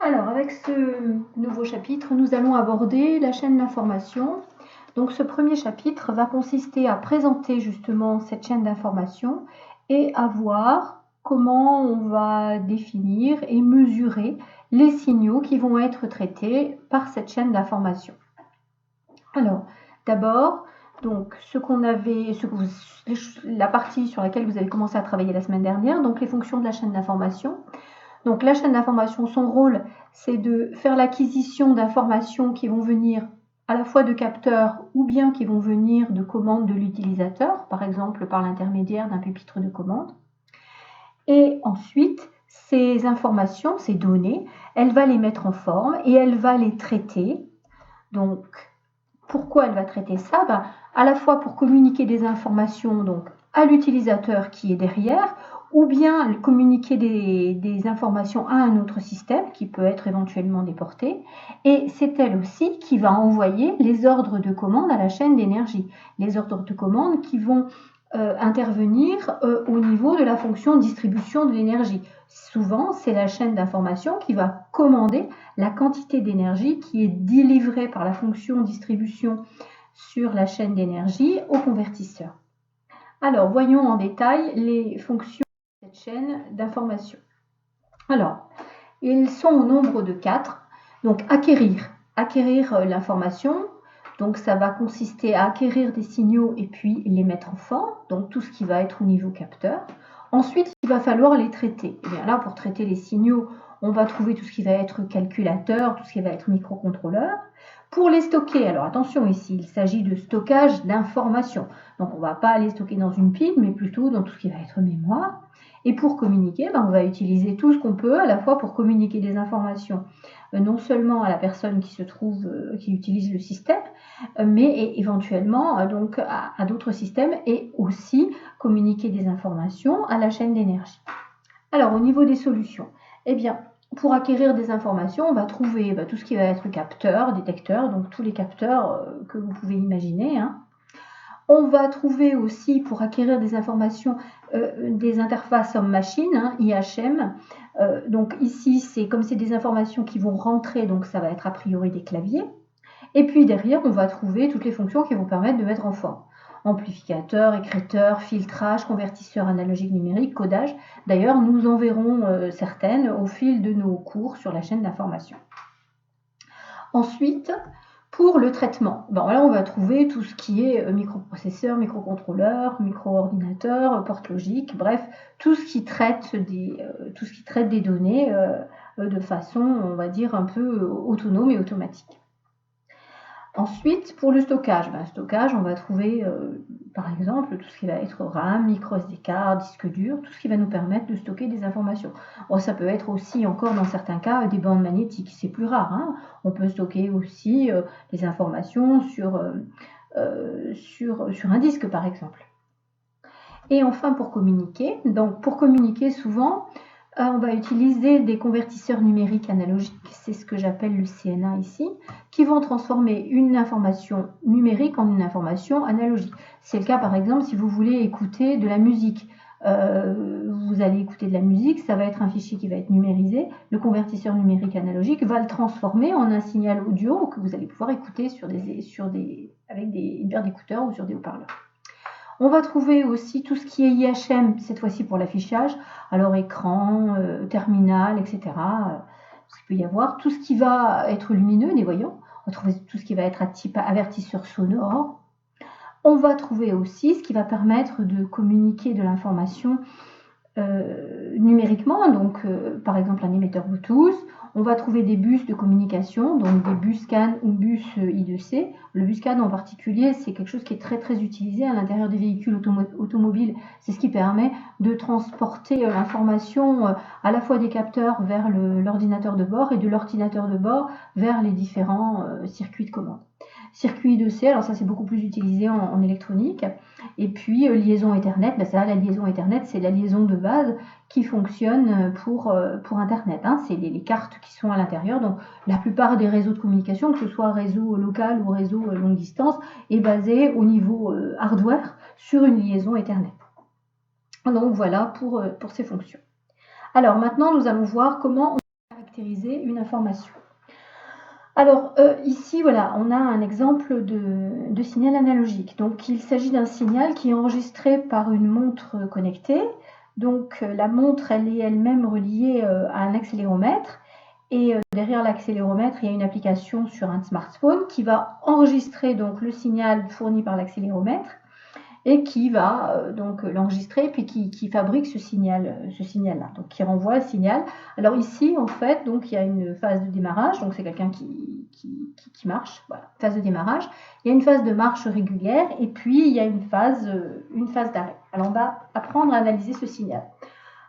Alors, avec ce nouveau chapitre, nous allons aborder la chaîne d'information. Donc, ce premier chapitre va consister à présenter justement cette chaîne d'information et à voir comment on va définir et mesurer les signaux qui vont être traités par cette chaîne d'information. Alors, d'abord, donc la partie sur laquelle vous avez commencé à travailler la semaine dernière, donc les fonctions de la chaîne d'information. Donc la chaîne d'information, son rôle, c'est de faire l'acquisition d'informations qui vont venir à la fois de capteurs ou bien qui vont venir de commandes de l'utilisateur, par exemple par l'intermédiaire d'un pupitre de commande. Et ensuite, ces informations, ces données, elle va les mettre en forme et elle va les traiter. Donc, pourquoi elle va traiter ça? À la fois pour communiquer des informations donc, à l'utilisateur qui est derrière, ou bien communiquer des informations à un autre système qui peut être éventuellement déporté. Et c'est elle aussi qui va envoyer les ordres de commande à la chaîne d'énergie. Les ordres de commande qui vont intervenir au niveau de la fonction distribution de l'énergie. Souvent, c'est la chaîne d'information qui va commander la quantité d'énergie qui est délivrée par la fonction distribution sur la chaîne d'énergie au convertisseur. Alors, voyons en détail les fonctions de cette chaîne d'information. Alors, ils sont au nombre de 4. Donc, acquérir l'information. Donc, ça va consister à acquérir des signaux et puis les mettre en forme. Donc, tout ce qui va être au niveau capteur. Ensuite, il va falloir les traiter. Et bien là, pour traiter les signaux, on va trouver tout ce qui va être calculateur, tout ce qui va être microcontrôleur. Pour les stocker, alors attention ici, il s'agit de stockage d'informations. Donc on ne va pas les stocker dans une pile, mais plutôt dans tout ce qui va être mémoire. Et pour communiquer, on va utiliser tout ce qu'on peut, à la fois pour communiquer des informations, non seulement à la personne qui se trouve, qui utilise le système, mais éventuellement donc à d'autres systèmes et aussi communiquer des informations à la chaîne d'énergie. Alors au niveau des solutions, eh bien pour acquérir des informations, on va trouver tout ce qui va être capteur, détecteur, donc tous les capteurs que vous pouvez imaginer. On va trouver aussi pour acquérir des informations des interfaces homme-machine, IHM. Donc ici, c'est comme c'est des informations qui vont rentrer, donc ça va être a priori des claviers. Et puis derrière, on va trouver toutes les fonctions qui vont permettre de mettre en forme. Amplificateur, écrêteur, filtrage, convertisseur analogique numérique, codage. D'ailleurs, nous en verrons certaines au fil de nos cours sur la chaîne d'information. Ensuite, pour le traitement, là on va trouver tout ce qui est microprocesseur, microcontrôleur, micro-ordinateur, porte logique, bref, tout ce qui traite des données de façon, on va dire, un peu autonome et automatique. Ensuite, pour le stockage, on va trouver par exemple tout ce qui va être RAM, micro SD card, disque dur, tout ce qui va nous permettre de stocker des informations. Ça peut être aussi encore dans certains cas des bandes magnétiques, c'est plus rare. On peut stocker aussi des informations sur un disque par exemple. Et enfin pour communiquer, souvent on va utiliser des convertisseurs numériques analogiques, c'est ce que j'appelle le CNA ici, qui vont transformer une information numérique en une information analogique. C'est le cas par exemple si vous voulez écouter de la musique. Vous allez écouter de la musique, ça va être un fichier qui va être numérisé. Le convertisseur numérique analogique va le transformer en un signal audio que vous allez pouvoir écouter avec une paire d'écouteurs ou sur des haut-parleurs. On va trouver aussi tout ce qui est IHM, cette fois-ci pour l'affichage, alors écran, terminal, etc. Il peut y avoir tout ce qui va être lumineux, des voyants. On va trouver tout ce qui va être à type avertisseur sonore. On va trouver aussi ce qui va permettre de communiquer de l'information numériquement, donc par exemple un émetteur Bluetooth. On va trouver des bus de communication, donc des bus CAN ou bus I2C. Le bus CAN en particulier, c'est quelque chose qui est très très utilisé à l'intérieur des véhicules automobiles. C'est ce qui permet de transporter l'information à la fois des capteurs vers l'ordinateur de bord et de l'ordinateur de bord vers les différents circuits de commande. Circuit I2C, alors ça c'est beaucoup plus utilisé en électronique. Et puis liaison Ethernet, la liaison Ethernet, c'est la liaison de base qui fonctionne pour Internet. C'est les cartes qui sont à l'intérieur. Donc la plupart des réseaux de communication, que ce soit réseau local ou réseau longue distance, est basé au niveau hardware sur une liaison Ethernet. Donc voilà pour ces fonctions. Alors maintenant, nous allons voir comment on caractériser une information. Alors ici, voilà, on a un exemple de signal analogique. Donc il s'agit d'un signal qui est enregistré par une montre connectée. Donc la montre, elle est elle-même reliée à un accéléromètre. Et derrière l'accéléromètre, il y a une application sur un smartphone qui va enregistrer donc le signal fourni par l'accéléromètre et qui va donc l'enregistrer puis qui fabrique ce signal-là, donc qui renvoie le signal. Alors ici, en fait, donc il y a une phase de démarrage, donc c'est quelqu'un qui marche, voilà, phase de démarrage. Il y a une phase de marche régulière et puis il y a une phase d'arrêt. Alors on va apprendre à analyser ce signal.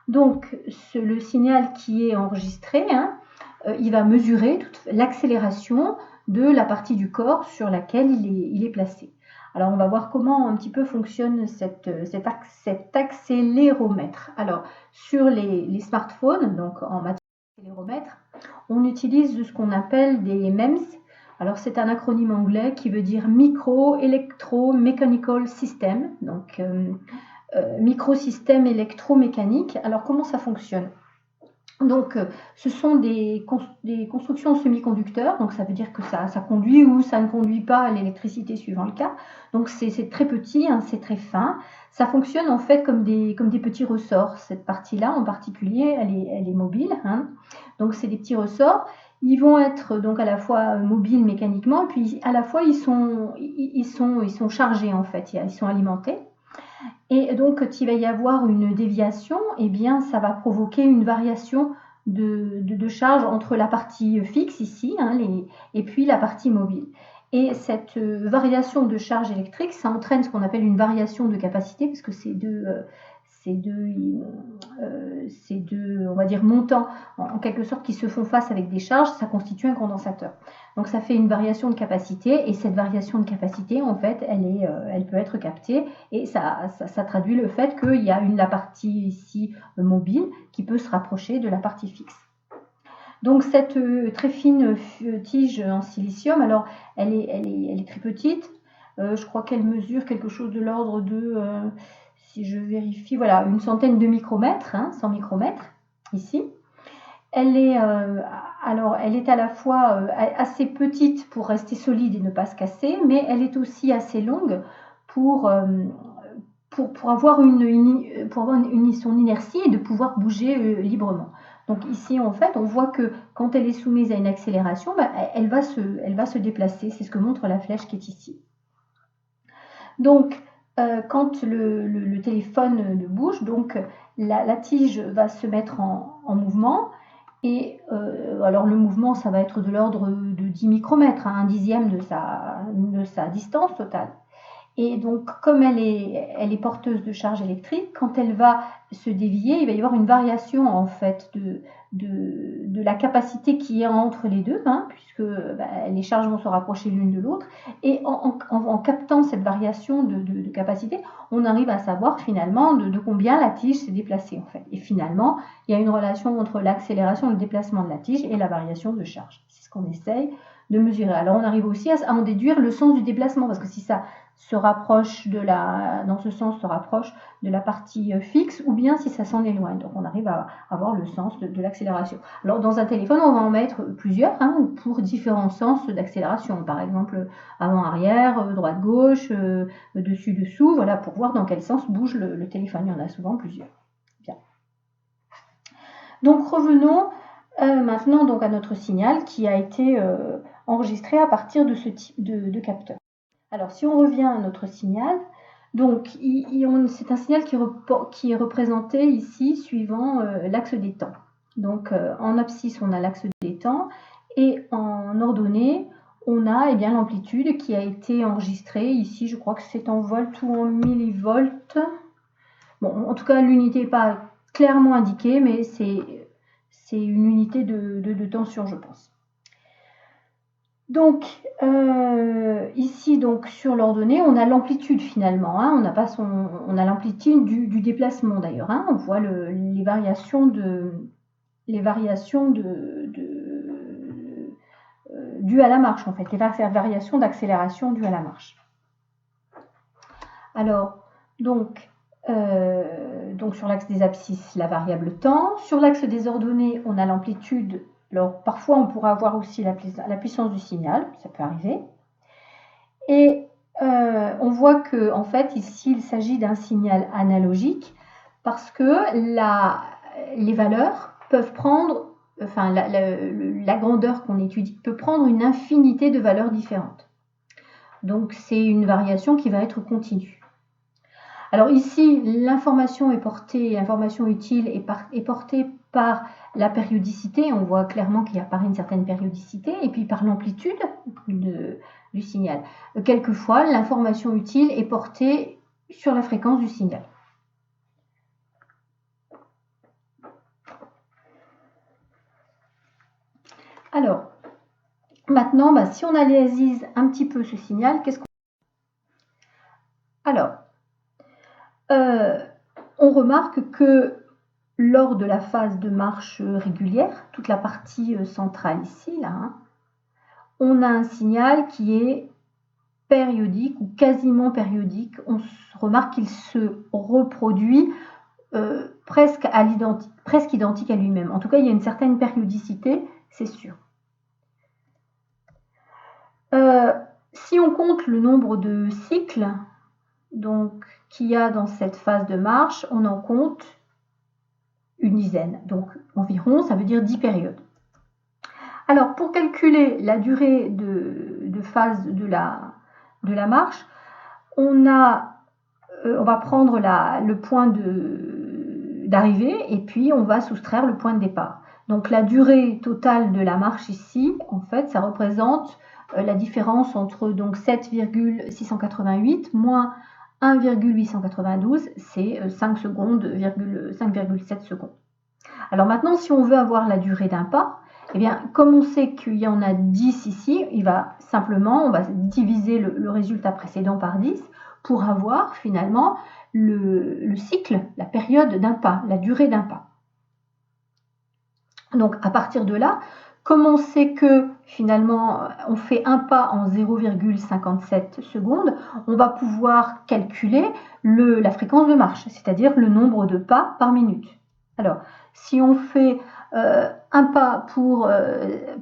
Donc le signal qui est enregistré, il va mesurer l'accélération de la partie du corps sur laquelle il est placé. Alors, on va voir comment un petit peu fonctionne cet accéléromètre. Alors, sur les smartphones, donc en matière d'accéléromètre, on utilise ce qu'on appelle des MEMS. Alors, c'est un acronyme anglais qui veut dire Micro Electro Mechanical System, donc microsystème électromécanique. Alors, comment ça fonctionne ? Donc, ce sont des constructions semi-conducteurs, donc ça veut dire que ça conduit ou ça ne conduit pas l'électricité suivant le cas. Donc, c'est très petit, c'est très fin. Ça fonctionne en fait comme des petits ressorts. Cette partie-là en particulier, elle est mobile. Donc, c'est des petits ressorts. Ils vont être donc à la fois mobiles mécaniquement et puis à la fois ils sont chargés en fait, ils sont alimentés. Et donc, quand il va y avoir une déviation, eh bien, ça va provoquer une variation de charge entre la partie fixe ici et puis la partie mobile. Et cette variation de charge électrique, ça entraîne ce qu'on appelle une variation de capacité, parce que ces deux on va dire, montants, en quelque sorte, qui se font face avec des charges, ça constitue un condensateur. Donc ça fait une variation de capacité, et cette variation de capacité, en fait, elle peut être captée, et ça traduit le fait qu'il y a la partie ici mobile qui peut se rapprocher de la partie fixe. Donc cette très fine tige en silicium, alors elle est très petite, je crois qu'elle mesure quelque chose de l'ordre de, si je vérifie, voilà, une centaine de micromètres, 100 micromètres ici. Elle est à la fois assez petite pour rester solide et ne pas se casser, mais elle est aussi assez longue pour avoir son inertie et de pouvoir bouger librement. Donc ici, en fait, on voit que quand elle est soumise à une accélération, elle va se déplacer. C'est ce que montre la flèche qui est ici. Donc, quand le téléphone bouge, donc la tige va se mettre en mouvement. Et alors le mouvement, ça va être de l'ordre de 10 micromètres, un dixième de sa distance totale. Et donc, comme elle est porteuse de charge électrique, quand elle va se dévier, il va y avoir une variation en fait de la capacité qui est entre les deux, puisque les charges vont se rapprocher l'une de l'autre. Et en captant cette variation de capacité, on arrive à savoir finalement de combien la tige s'est déplacée en fait. Et finalement, il y a une relation entre l'accélération et le déplacement de la tige et la variation de charge. C'est ce qu'on essaye de mesurer. Alors, on arrive aussi à en déduire le sens du déplacement, parce que si ça se rapproche dans ce sens se rapproche de la partie fixe, ou bien si ça s'en éloigne. Donc on arrive à avoir le sens de l'accélération. Alors dans un téléphone, on va en mettre plusieurs pour différents sens d'accélération. Par exemple, avant-arrière, droite-gauche, dessus-dessous, voilà, pour voir dans quel sens bouge le téléphone. Il y en a souvent plusieurs. Bien. Donc revenons maintenant donc à notre signal qui a été enregistré à partir de ce type de capteur. Alors, si on revient à notre signal, donc c'est un signal qui est représenté ici suivant l'axe des temps. Donc, en abscisse, on a l'axe des temps, et en ordonnée, on a l'amplitude qui a été enregistrée. Ici, je crois que c'est en volts ou en millivolts. Bon, en tout cas, l'unité n'est pas clairement indiquée, mais c'est une unité de tension, je pense. Donc, ici, donc, sur l'ordonnée, on a l'amplitude finalement. On a l'amplitude du déplacement d'ailleurs. On voit les variations dues à la marche en fait. Les variations d'accélération dues à la marche. Alors, donc sur l'axe des abscisses, la variable temps. Sur l'axe des ordonnées, on a l'amplitude Alors, parfois, on pourra avoir aussi la puissance du signal, ça peut arriver. Et on voit que, en fait, ici, il s'agit d'un signal analogique parce que les valeurs peuvent prendre, enfin, la grandeur qu'on étudie peut prendre une infinité de valeurs différentes. Donc, c'est une variation qui va être continue. Alors ici, l'information utile est portée par la périodicité. On voit clairement qu'il apparaît une certaine périodicité, et puis par l'amplitude du signal. Quelquefois, l'information utile est portée sur la fréquence du signal. Alors, maintenant, si on analyse un petit peu ce signal, qu'est-ce qu'on... Alors, on remarque que lors de la phase de marche régulière, toute la partie centrale ici, là, on a un signal qui est périodique ou quasiment périodique. On remarque qu'il se reproduit presque identique à lui-même. En tout cas, il y a une certaine périodicité, c'est sûr. Si on compte le nombre de cycles qu'il y a dans cette phase de marche, on en compte une dizaine. Donc environ, ça veut dire 10 périodes. Alors, pour calculer la durée de phase de la marche, on va prendre le point d'arrivée et puis on va soustraire le point de départ. Donc, la durée totale de la marche ici, en fait, ça représente la différence entre 7,688 moins 1,892, c'est 5,7 secondes. Alors maintenant, si on veut avoir la durée d'un pas, eh bien, comme on sait qu'il y en a 10 ici, on va diviser le résultat précédent par 10 pour avoir finalement le cycle, la période d'un pas, la durée d'un pas. Donc à partir de là, comme on sait que finalement on fait un pas en 0,57 secondes, on va pouvoir calculer la fréquence de marche, c'est-à-dire le nombre de pas par minute. Alors, si on fait un pas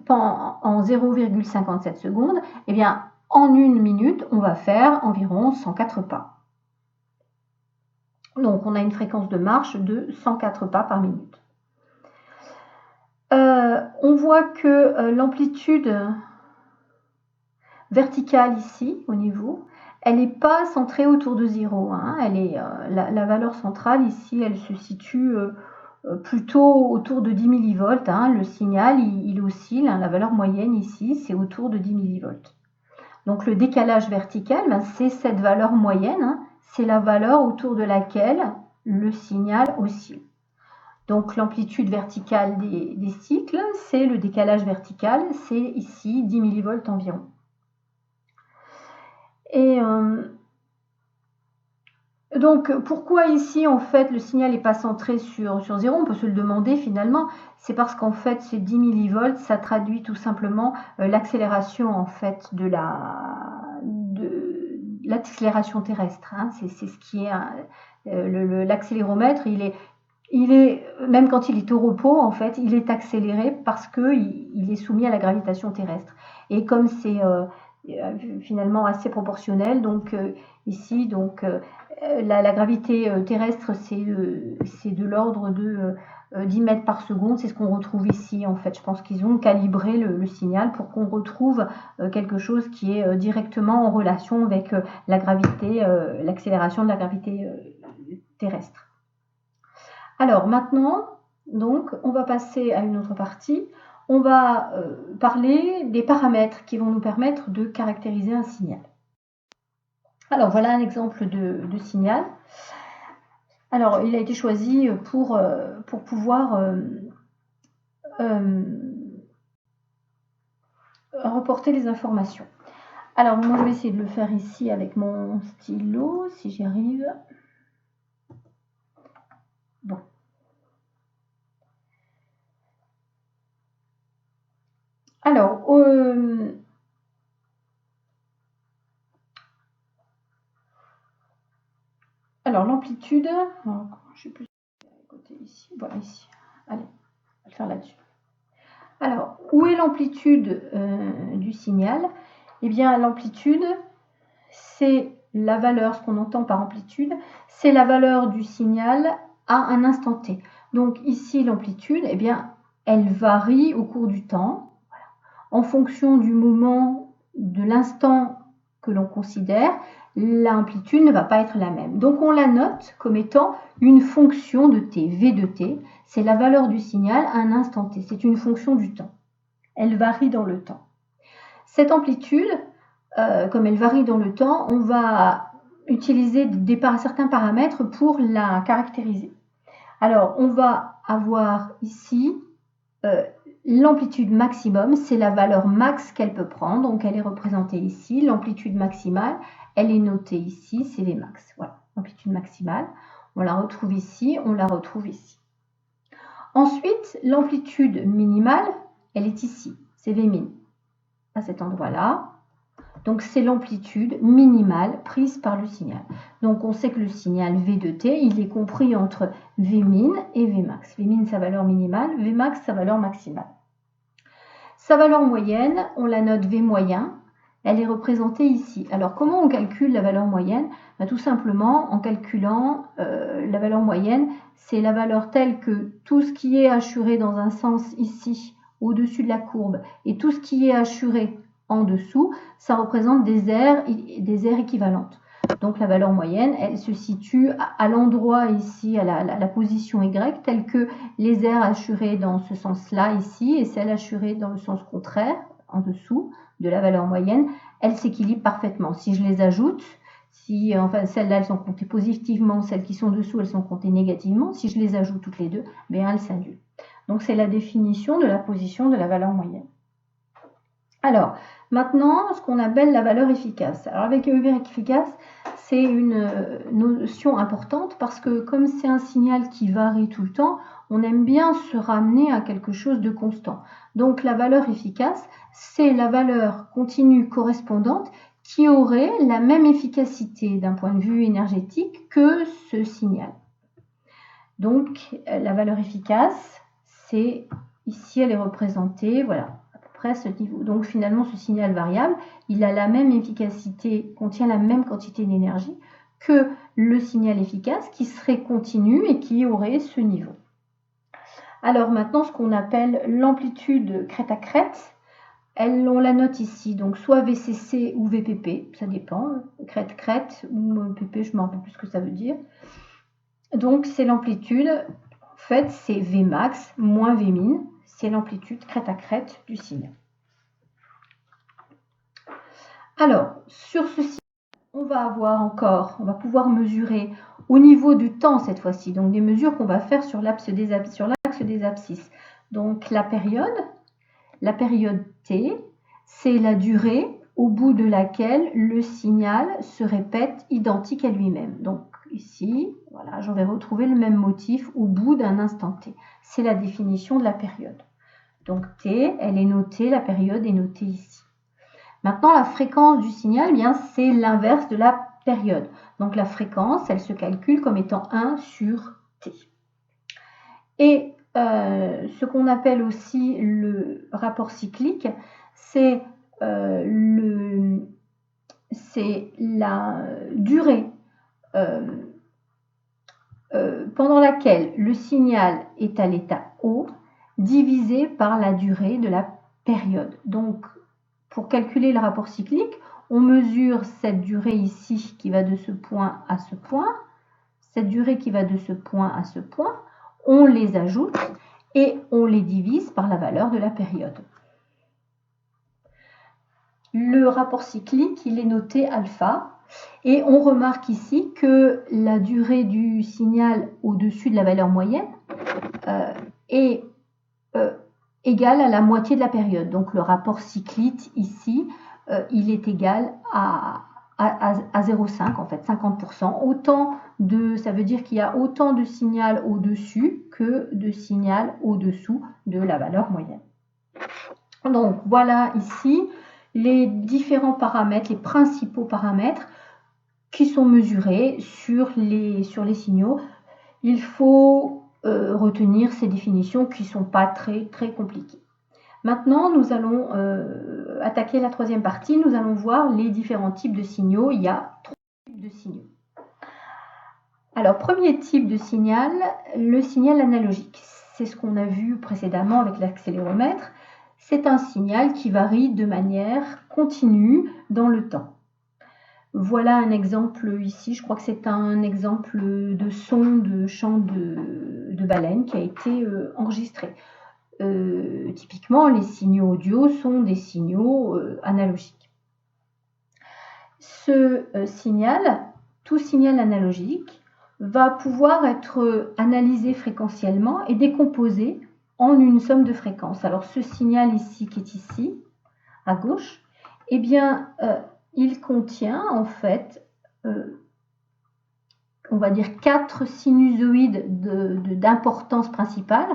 en 0,57 secondes, eh bien, en une minute, on va faire environ 104 pas. Donc, on a une fréquence de marche de 104 pas par minute. On voit que l'amplitude verticale ici, au niveau, elle n'est pas centrée autour de 0. Hein. La valeur centrale ici, elle se situe plutôt autour de 10 millivolts. Hein. Le signal, il oscille. Hein. La valeur moyenne ici, c'est autour de 10 millivolts. Donc le décalage vertical, c'est cette valeur moyenne. Hein. C'est la valeur autour de laquelle le signal oscille. Donc l'amplitude verticale des cycles, c'est le décalage vertical, c'est ici 10 millivolts environ. Et donc pourquoi ici en fait le signal n'est pas centré sur 0? On peut se le demander finalement. C'est parce qu'en fait ces 10 millivolts, ça traduit tout simplement l'accélération en fait de l'accélération terrestre. Hein. C'est ce qui est l'accéléromètre, il est, même quand il est au repos, en fait, il est accéléré parce qu'il est soumis à la gravitation terrestre. Et comme c'est finalement assez proportionnel, donc ici, la gravité terrestre, c'est de l'ordre de 10 mètres par seconde. C'est ce qu'on retrouve ici, en fait. Je pense qu'ils ont calibré le signal pour qu'on retrouve quelque chose qui est directement en relation avec la gravité, l'accélération de la gravité terrestre. Alors maintenant, donc, on va passer à une autre partie. On va parler des paramètres qui vont nous permettre de caractériser un signal. Alors voilà un exemple de signal. Alors il a été choisi pour pouvoir reporter les informations. Alors moi je vais essayer de le faire ici avec mon stylo, si j'y arrive. Bon. Alors, l'amplitude, je sais plus côté ici, voilà ici. Allez, on va le faire là-dessus. Alors, où est l'amplitude du signal? Eh bien, l'amplitude, c'est la valeur, ce qu'on entend par amplitude, c'est la valeur du signal à un instant T. Donc ici, l'amplitude, eh bien, elle varie au cours du temps, voilà, en fonction du moment, de l'instant que l'on considère, l'amplitude ne va pas être la même. Donc on la note comme étant une fonction de t, v de t, c'est la valeur du signal à un instant t, c'est une fonction du temps. Elle varie dans le temps. Cette amplitude, comme elle varie dans le temps, on va utiliser certains paramètres pour la caractériser. Alors, on va avoir ici l'amplitude maximum, c'est la valeur max qu'elle peut prendre, donc elle est représentée ici. L'amplitude maximale, elle est notée ici, c'est Vmax. Voilà, l'amplitude maximale, on la retrouve ici, on la retrouve ici. Ensuite, l'amplitude minimale, elle est ici, c'est Vmin, à cet endroit-là. Donc c'est l'amplitude minimale prise par le signal. Donc on sait que le signal V de t, il est compris entre Vmin et Vmax. Vmin, sa valeur minimale, Vmax, sa valeur maximale. Sa valeur moyenne, on la note V moyen, elle est représentée ici. Alors comment on calcule la valeur moyenne? Tout simplement en calculant la valeur moyenne, c'est la valeur telle que tout ce qui est assuré dans un sens ici, au-dessus de la courbe, et tout ce qui est assuré en dessous, ça représente des aires équivalentes. Donc la valeur moyenne, elle se situe à l'endroit ici, à la position Y, telle que les aires assurées dans ce sens-là ici et celles assurées dans le sens contraire, en dessous de la valeur moyenne, elles s'équilibrent parfaitement. Si je les ajoute, enfin celles-là elles sont comptées positivement, celles qui sont dessous elles sont comptées négativement, si je les ajoute toutes les deux, bien elles s'annulent. Donc c'est la définition de la position de la valeur moyenne. Alors, maintenant, ce qu'on appelle la valeur efficace. Alors, avec la valeur efficace, c'est une notion importante parce que comme c'est un signal qui varie tout le temps, on aime bien se ramener à quelque chose de constant. Donc, la valeur efficace, c'est la valeur continue correspondante qui aurait la même efficacité d'un point de vue énergétique que ce signal. Donc, la valeur efficace, c'est ici, elle est représentée, voilà, ce niveau. Donc finalement, ce signal variable, il a la même efficacité, contient la même quantité d'énergie que le signal efficace qui serait continu et qui aurait ce niveau. Alors maintenant, ce qu'on appelle l'amplitude crête à crête, on la note ici, donc soit VCC ou VPP, ça dépend, crête-crête ou PP, je ne me rappelle plus ce que ça veut dire. Donc c'est l'amplitude, en fait c'est Vmax moins Vmin, c'est l'amplitude crête à crête du signal. Alors, sur ce signal, on va pouvoir mesurer au niveau du temps cette fois-ci, donc des mesures qu'on va faire sur l'axe des abscisses. Donc la période T, c'est la durée au bout de laquelle le signal se répète identique à lui-même. Donc ici, voilà, j'en vais retrouver le même motif au bout d'un instant T. C'est la définition de la période. Donc T, elle est notée, la période est notée ici. Maintenant, la fréquence du signal, bien, c'est l'inverse de la période. Donc la fréquence, elle se calcule comme étant 1 sur T. Et ce qu'on appelle aussi le rapport cyclique, c'est la durée pendant laquelle le signal est à l'état O divisé par la durée de la période. Donc, pour calculer le rapport cyclique, on mesure cette durée ici qui va de ce point à ce point, cette durée qui va de ce point à ce point, on les ajoute et on les divise par la valeur de la période. Le rapport cyclique, il est noté alpha. Et on remarque ici que la durée du signal au-dessus de la valeur moyenne est égale à la moitié de la période. Donc le rapport cyclique ici, il est égal à 0,5 en fait, 50%. Ça veut dire qu'il y a autant de signal au-dessus que de signal au-dessous de la valeur moyenne. Donc voilà ici les différents paramètres, les principaux paramètres qui sont mesurés sur les signaux. Il faut retenir ces définitions qui ne sont pas très compliquées. Maintenant, nous allons attaquer la troisième partie. Nous allons voir les différents types de signaux. Il y a 3 types de signaux. Alors, premier type de signal, le signal analogique. C'est ce qu'on a vu précédemment avec l'accéléromètre. C'est un signal qui varie de manière continue dans le temps. Voilà un exemple ici, je crois que c'est un exemple de son de chant de baleine qui a été enregistré. Typiquement, les signaux audio sont des signaux analogiques. Ce signal, tout signal analogique, va pouvoir être analysé fréquentiellement et décomposé en une somme de fréquences. Alors ce signal ici, qui est ici, à gauche, eh bien, il contient en fait, on va dire 4 sinusoïdes d'importance principale.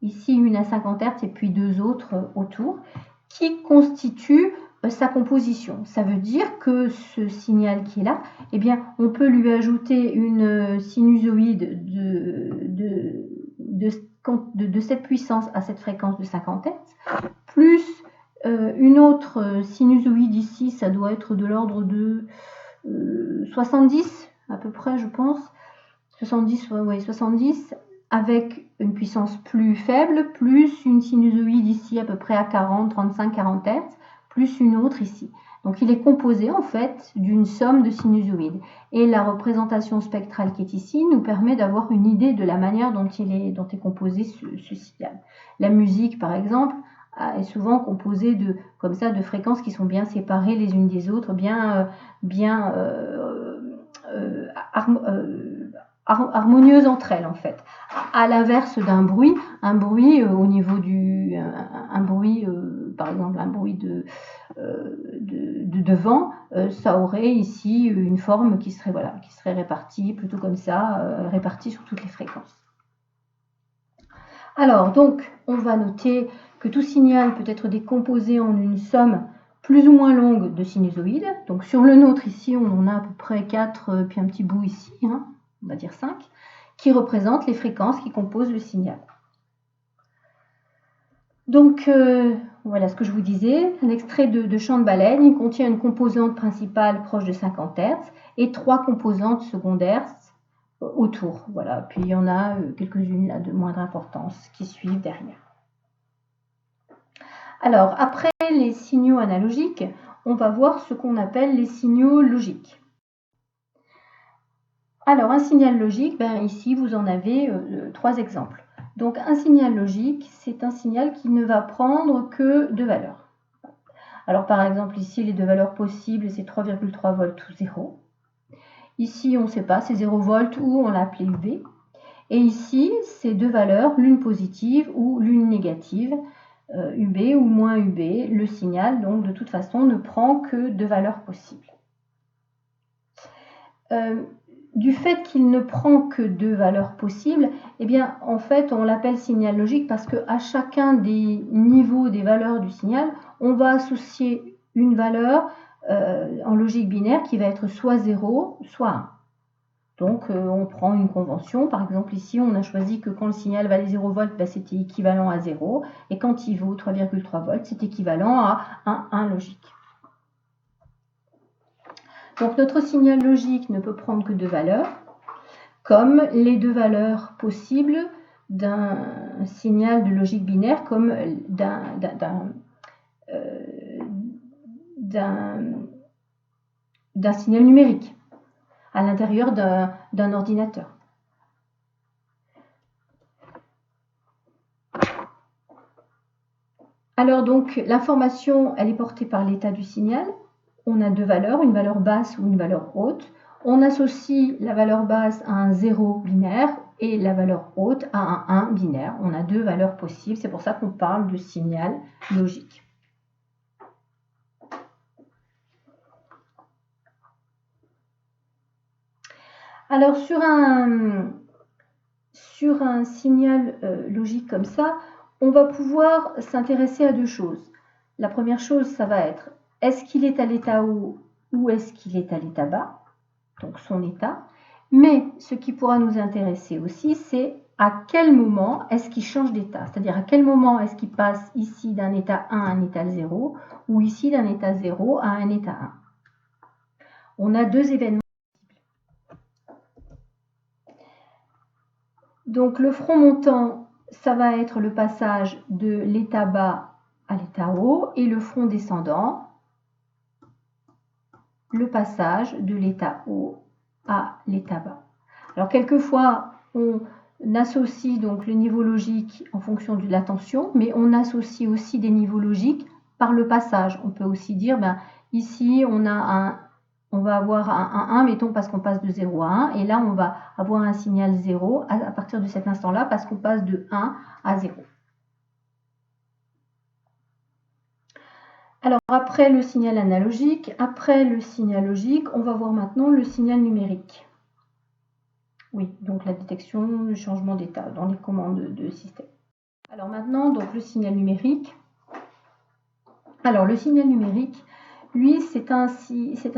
Ici, une à 50 Hz et puis 2 autres autour, qui constituent sa composition. Ça veut dire que ce signal qui est là, eh bien, on peut lui ajouter une sinusoïde de cette puissance à cette fréquence de 50 Hz, plus une autre sinusoïde ici, ça doit être de l'ordre de 70 à peu près, je pense, 70, avec une puissance plus faible, plus une sinusoïde ici à peu près à 40, 35, 40 Hz, plus une autre ici. Donc il est composé en fait d'une somme de sinusoïdes. Et la représentation spectrale qui est ici nous permet d'avoir une idée de la manière dont est composé ce signal. La musique par exemple est souvent composée comme ça, de fréquences qui sont bien séparées les unes des autres, harmonieuses entre elles en fait. À l'inverse d'un bruit, un bruit au niveau par exemple un bruit de vent, ça aurait ici une forme qui serait répartie plutôt comme ça, répartie sur toutes les fréquences. Alors donc on va noter que tout signal peut être décomposé en une somme plus ou moins longue de sinusoïdes. Donc sur le nôtre ici, on en a à peu près 4, puis un petit bout ici, on va dire 5, qui représentent les fréquences qui composent le signal. Donc voilà ce que je vous disais, un extrait de chant de baleine, il contient une composante principale proche de 50 Hz et 3 composantes secondaires autour. Voilà. Puis il y en a quelques-unes là de moindre importance qui suivent derrière. Alors, après les signaux analogiques, on va voir ce qu'on appelle les signaux logiques. Alors, un signal logique, ici, vous en avez 3 exemples. Donc, un signal logique, c'est un signal qui ne va prendre que 2 valeurs. Alors, par exemple, ici, les 2 valeurs possibles, c'est 3,3 volts ou 0. Ici, on ne sait pas, c'est 0 volts ou on l'a appelé UV. Et ici, c'est 2 valeurs, l'une positive ou l'une négative. UB ou moins UB, le signal donc de toute façon ne prend que 2 valeurs possibles. Du fait qu'il ne prend que 2 valeurs possibles, eh bien en fait on l'appelle signal logique parce qu'à chacun des niveaux des valeurs du signal, on va associer une valeur en logique binaire qui va être soit 0, soit 1. Donc on prend une convention, par exemple ici on a choisi que quand le signal valait 0 volts, c'était équivalent à 0, et quand il vaut 3,3 volts, c'est équivalent à un 1 logique. Donc notre signal logique ne peut prendre que 2 valeurs, comme les 2 valeurs possibles d'un signal de logique binaire, comme d'un signal numérique à l'intérieur d'un ordinateur. Alors donc l'information, elle est portée par l'état du signal. On a 2 valeurs, une valeur basse ou une valeur haute. On associe la valeur basse à un 0 binaire et la valeur haute à un 1 binaire. On a 2 valeurs possibles, c'est pour ça qu'on parle de signal logique. Alors sur un signal logique comme ça, on va pouvoir s'intéresser à 2 choses. La première chose, ça va être, est-ce qu'il est à l'état haut ou est-ce qu'il est à l'état bas? Donc son état. Mais ce qui pourra nous intéresser aussi, c'est à quel moment est-ce qu'il change d'état, c'est-à-dire à quel moment est-ce qu'il passe ici d'un état 1 à un état 0 ou ici d'un état 0 à un état 1. On a deux événements. Donc le front montant, ça va être le passage de l'état bas à l'état haut, et le front descendant, le passage de l'état haut à l'état bas. Alors quelquefois, on associe donc le niveau logique en fonction de la tension, mais on associe aussi des niveaux logiques par le passage. On peut aussi dire, ici on va avoir un 1, mettons, parce qu'on passe de 0 à 1, et là on va avoir un signal 0 à partir de cet instant-là, parce qu'on passe de 1 à 0. Alors après le signal analogique, après le signal logique, on va voir maintenant le signal numérique. Oui, donc la détection du changement d'état dans les commandes de système. Alors maintenant, donc le signal numérique. Alors le signal numérique, lui, c'est un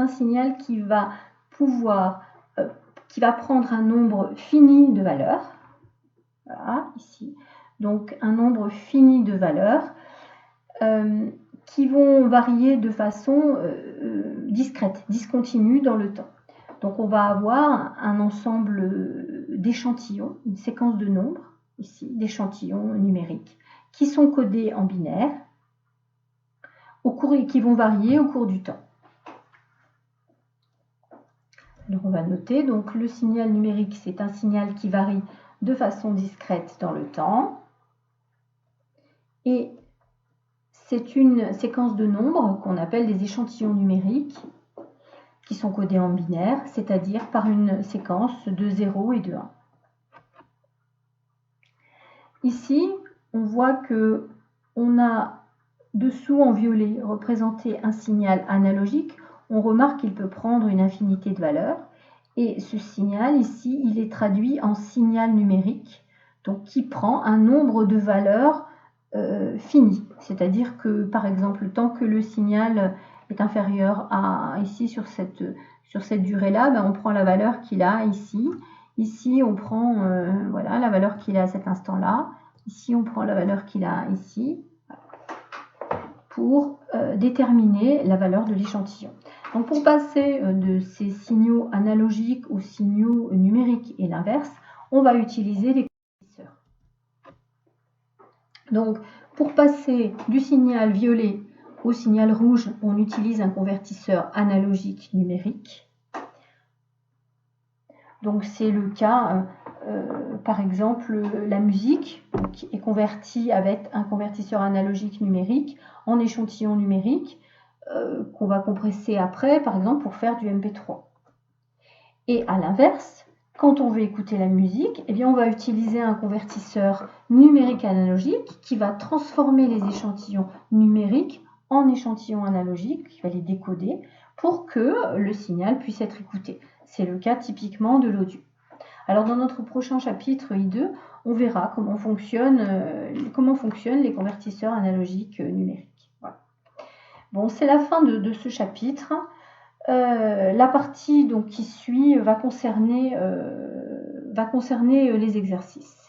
signal qui va pouvoir, qui va prendre un nombre fini de valeurs. Voilà, ici. Donc un nombre fini de valeurs qui vont varier de façon discrète, discontinue dans le temps. Donc on va avoir un ensemble d'échantillons, une séquence de nombres, ici, d'échantillons numériques, qui sont codés en binaire et qui vont varier au cours du temps. Alors on va noter, donc le signal numérique, c'est un signal qui varie de façon discrète dans le temps. Et c'est une séquence de nombres qu'on appelle des échantillons numériques qui sont codés en binaire, c'est-à-dire par une séquence de 0 et de 1. Ici, on voit que on a dessous en violet représenté un signal analogique. On remarque qu'il peut prendre une infinité de valeurs. Et ce signal ici, il est traduit en signal numérique, donc qui prend un nombre de valeurs fini. C'est-à-dire que, par exemple, tant que le signal est inférieur à, ici, sur cette durée-là, on prend la valeur qu'il a ici. Ici, on prend voilà, la valeur qu'il a à cet instant-là. Ici, on prend la valeur qu'il a ici pour déterminer la valeur de l'échantillon. Donc, pour passer de ces signaux analogiques aux signaux numériques et l'inverse, on va utiliser les convertisseurs. Donc, pour passer du signal violet au signal rouge, on utilise un convertisseur analogique numérique. Donc, c'est le cas, par exemple, la musique qui est convertie avec un convertisseur analogique numérique en échantillon numérique qu'on va compresser après, par exemple, pour faire du MP3. Et à l'inverse, quand on veut écouter la musique, eh bien, on va utiliser un convertisseur numérique analogique qui va transformer les échantillons numériques en échantillons analogiques, qui va les décoder pour que le signal puisse être écouté. C'est le cas typiquement de l'audio. Alors dans notre prochain chapitre I2, on verra comment fonctionnent les convertisseurs analogiques numériques. Voilà. Bon, c'est la fin de ce chapitre. La partie donc, qui suit va concerner les exercices.